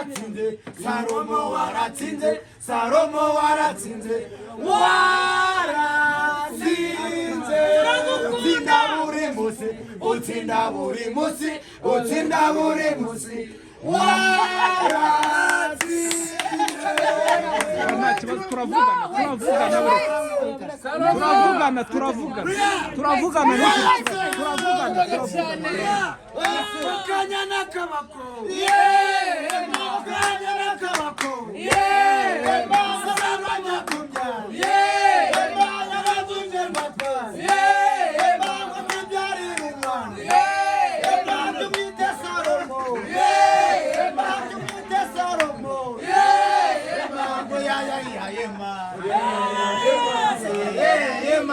waratsinze Salomo waratsinze Salomo waratsinze utsinda buri munsi utsinda buri munsi utsinda buri munsi waratsinze turavugana Kanyana kabako Kanyana kabako Sarabanya kubya Yaravunje mapfa Bamubyari umwana Tumite Salomo Tumite Salomo Yema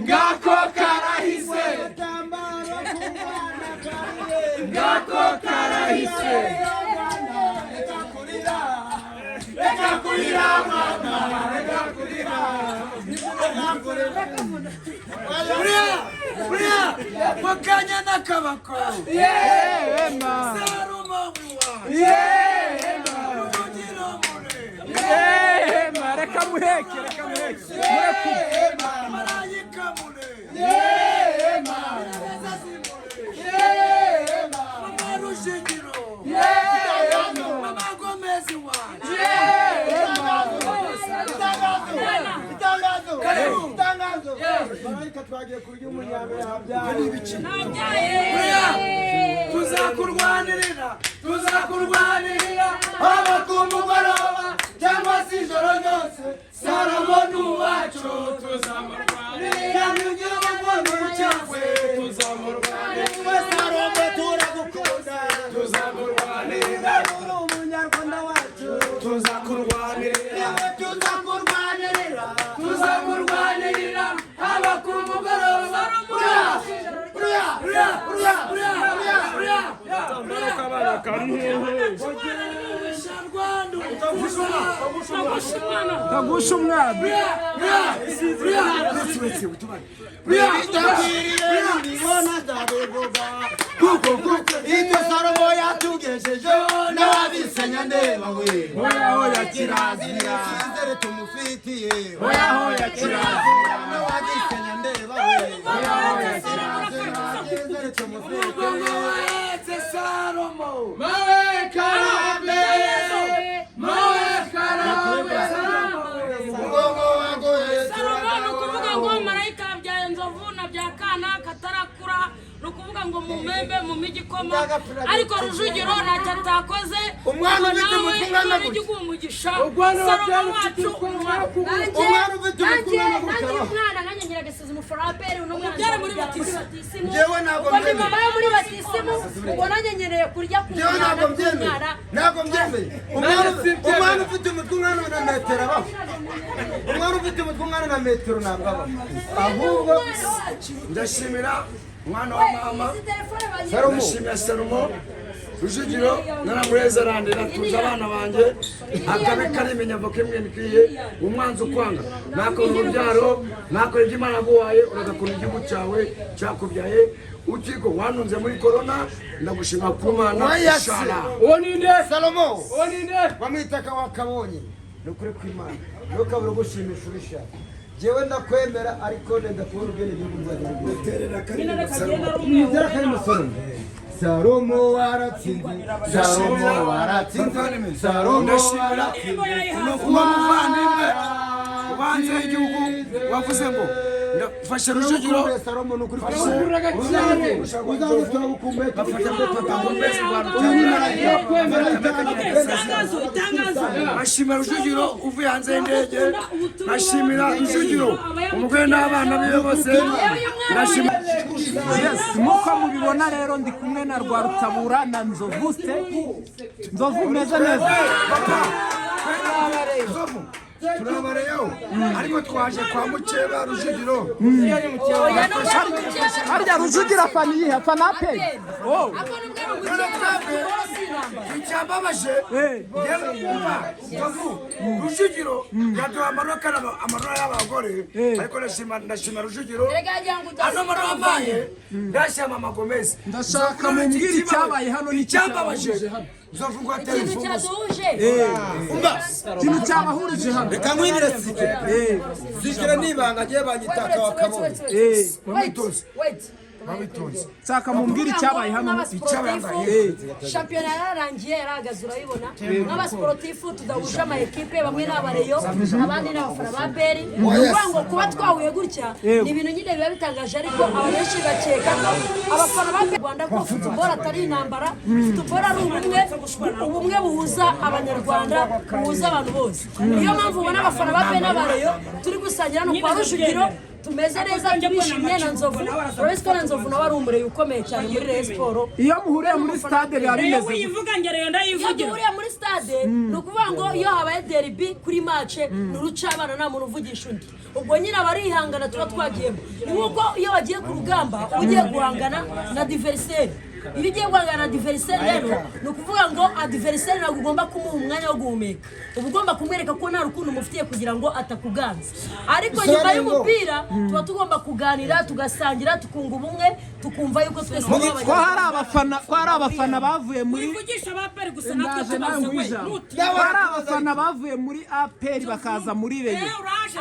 Ngako karahise Ngako karahise Eka kurira mama Eka kurira Bria Wakanya nakabako Salomo Reka muheke Marayika mure Mama Rushigiro Mama Gomezi wa Itangazo Marayika twagiye kurya umunyame yabyari tuzakurwanirira haba ku mugoroba cyangwa se ijoro ryose Salomo nuwacu tuzamurwanirira nugira umugono cyangwa tuzamurwanirira Salomo turagukunda tuzamurwanirira umunyarwanda wacu tuzakurwanirira haba ku mugoroba Tagusha umwana Ito Salomo yatugejeje n'ababisenya ndeba we Hoya kirazira Sizere tumufitiye Hoya kirazira n'ababisenya ndeba we Hoya kirazira Sizere tumufitiye Salomo Mawe Karambe Salomo nukuvuga ngo marayika bya nzovu na bya kana katarakura nukuvuga ngo mumembe mu migikoma ariko Rujugiro ntacyo atakoze umwana ufite umutungana umugisha Salomo wacu umwana ufite umwana nanjye nyiragesize umufaraperi umwana muri batisimu jewe ntabwo mbyemeye mama muri batisimu ubwo nanjye nyeneye kurya ku mwana ntabwo mbyemeye umwana ufite umutungana na metero abaho umwana ufite umutungana na metero ntabwo abaho ahubwo ndashimira mwana wa mama Salomo Rujugiro naramureza randira tuza abana banje akabe karimenya voke mwenikwiye umwanzi ukwanga nakora urubyaro nakora iby'Imana guhaye uragakora igihugu cyawe cyakubyaye utigo wanunze muri corona ndagushima ku Mana inshallah oninde Salomo oninde wamwitaka wakabonye nukuri ku Imana nukabura gushimisha urisha jewe ndakwemera ariko ndakubona ubwene igihugu nzagerera kari Salomo Salomo waratsinze Salomo waratsinze Salomo waratsinze umuvandimwe ubanze igihugu wavuze ngo ndafashe Rujugiro ashimira Rujugiro uvuye hanze y'indege ashimira Rujugiro umugore n'abana biwe bose nk'uko mubibona rero ndi kumwe na Rwarutabura na Nzovuste. Nzovu umeze neza? turabareyo ariko twaje kwa Mukeba Rujugiro harya Rujugiro afana iyihe? afana APR? icyambabaje Rujugiro yaduha amanota y'abagore ariko ndashima Rujugiro ano manota ambaye ndashima Mama Gomez. Ndashaka mumbwire icyabaye hano n'icyambabaje Nzovugwa telefone ikintu cyabahurije hano. Reka nkwinire sikire nibanga agiye banyitaka wakabonye Saka mumbwire icyabaye hano. Shampiyona yararangiye yaragaze urabibona nk'abasportifu tudahuje ama equipe bamwe n'abareyo abandi n'abafana ba APR ngo kuba twahuye gutya ni ibintu nyine biba bitangaje ariko abenshi bakeka ko abafana ba Rwanda ko football atari intambara football ari ubumwe buhuza abanyarwanda buhuza abantu bose niyo mpamvu ubona abafana ba APR n'abareyo turi gusangira no kwa Rujugiro tumeze neza twishimye na Nzovu urabona ko Nzovu nawe ari umureye ukomeye cyane muri Rayon Sport. Iyo muhuriye muri stade biba bimeze uyivuga ngereyo ndayivugira muhuriye muri stade ni ukuvuga ngo iyo habaye derby kuri match ni urucabana nta muntu uvugisha undi ubwo nyine abarihangana tuba twagiyemo ni nk'uko iyo wagiye ku rugamba ugiye guhangana na adversaire iyo ugiye guhangana na adversaire rero ni ukuvuga ngo adversaire ntabwo ugomba kumuha umwanya wo guhumeka uba ugomba kumwereka ko nta rukundo umufitiye kugira ngo atakuganza ariko nyuma y'umupira tuba tugomba kuganira tugasangira tukunga ubumwe tukumva yuko twese ko hari abafana bavuye muri wivugisha APR gusa natwe tubaze hari abafana bavuye muri APR bakaza muri Rayon.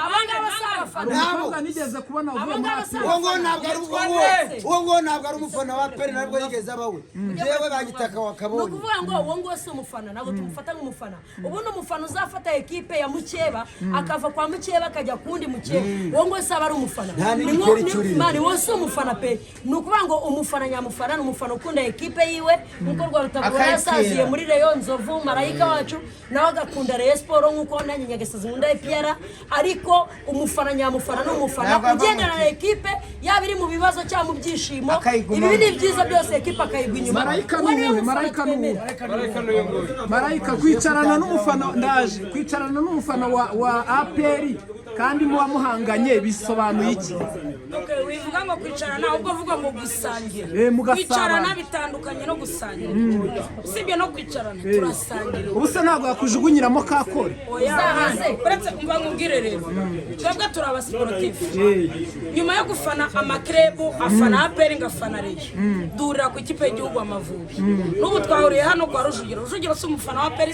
abanga basabafana umukobwa nigeze kubona uvuye muri APR uwo ngo ntabwo ari umufana wa APR nabwo yigeze abawe jewe bagitaka wakabonye. No kuvuga ngo uwo ngo si umufana ntabwo tumufata nk'umufana ubundi umufana uzafata equipe ya Mukeba akava kwa Mukeba akajya kundi Mukeba uwo ngo se aba ari umufana mani wose umufana pe ni ukuvuga ngo umufana nyamufana ni umufana ukunda equipe yiwe nkuko Rwarutabura yasaziye muri Rayon Nzovu marayika wacu nawe agakunda Rayon Sport nkuko nanjye Nyagasasa nkunda APR ariko umufana nyamufana ni umufana ugendana na equipe yaba iri mu bibazo cyangwa mu byishimo ibi ni byiza byose equipe akayigwa inyuma. Marayika kwicarana n'umufana ndaje kwicarana n'umufana wa APR kandi muba muhanganye bisobanuye iki? Wivuga ngo kwicarana ahubwo uvuga ngo gusangira kwicarana bitandukanye no gusangira usibye no kwicarana turasangira ubuse ntabwo yakujugunyiramo kakore uretse umva nkubwire rero twebwe turi abasportifu nyuma yo gufana amakrebo afana APR ngafana Rayon duhurira ku ikipe y'igihugu Amavubi n'ubu twahuriye hano kwa Rujugiro si umufana wa APR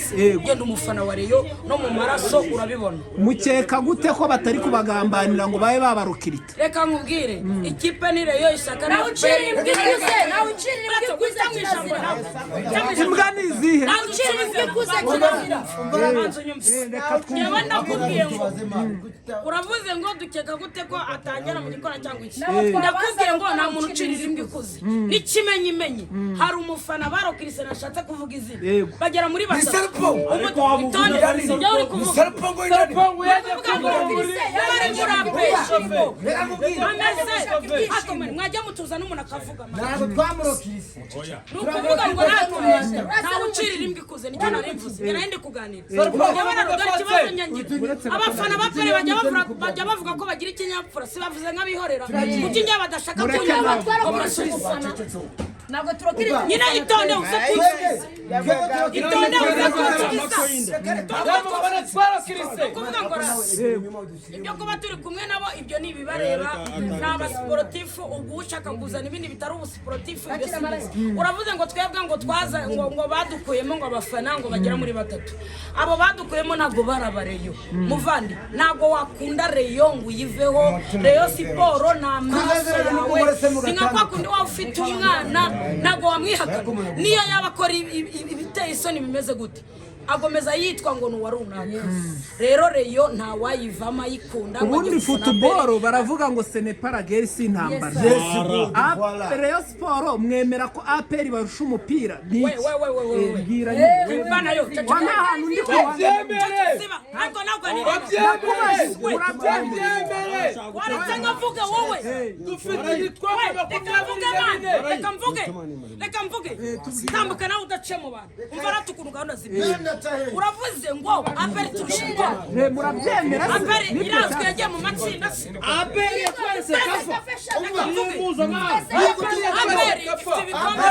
genda umufana wa Rayon no mu maraso urabibona. Mukeka gute ko batari kubagambanira ngo babe babarukirita? Reka nkubwire ikipe ni Rayon ishyaka na imbwa ni izihe? uravuze ngo dukeka gute ko atangira mu gikora cyangwa iki ndakubwira ngo nta muntu ucirira imbwa ikuze n'ikimenyimenyi hari umufana barokirise nashatse kuvuga izina bagera muri batatu mwajya mutuza n'umuntu akavuga nukuvuga ngo ntawe ucirira imbwa ikuze nicyo narivuze narindi kuganira ikibazo nyangira abafana ba APR bajya bavuga ko bagira ikinyabupfura si bavuze nk'abihorera kuko inyama badashaka kunyama ntabwo turokiri nyine itonde ibyo kuba turi kumwe nabo ibyo ni ibibareba ni abasportifu ubwo ushaka kuzana ibindi bitari ubusportifu uravuze ngo twebwe ngo twaza ngo badukuyemo ngo abafana ngo bagera muri batatu abo badukuyemo ntabwo barabareyo muvandi ntabwo wakunda Rayon ngo uyiveho Rayon Sport nta maraso yawe ni nka kwa kundi waba ufite umwana ntabwo wamwihaka niyo yaba akora ibiteye isoni bimeze gute agomeza yitwa ngo nuwa runaka rero reyo nta wayivama yikunda ubundi football baravuga ngo ce n'est pas la guerre si intambara Reyo Sport mwemera ko APR barusha umupira we bwira bana yo wana hantu ndi ko ntabwo ni urabyemere waratanga vuga wowe dufite yitwa reka mvuge tambuka nawe udace mu bantu umva ratukuntu gahunda zibiri uravuze ngo APR turushinga murabyemera APR irazwe yagiye mu matsinda APR yatwese kafa umuzo mama APR ifite ibikombe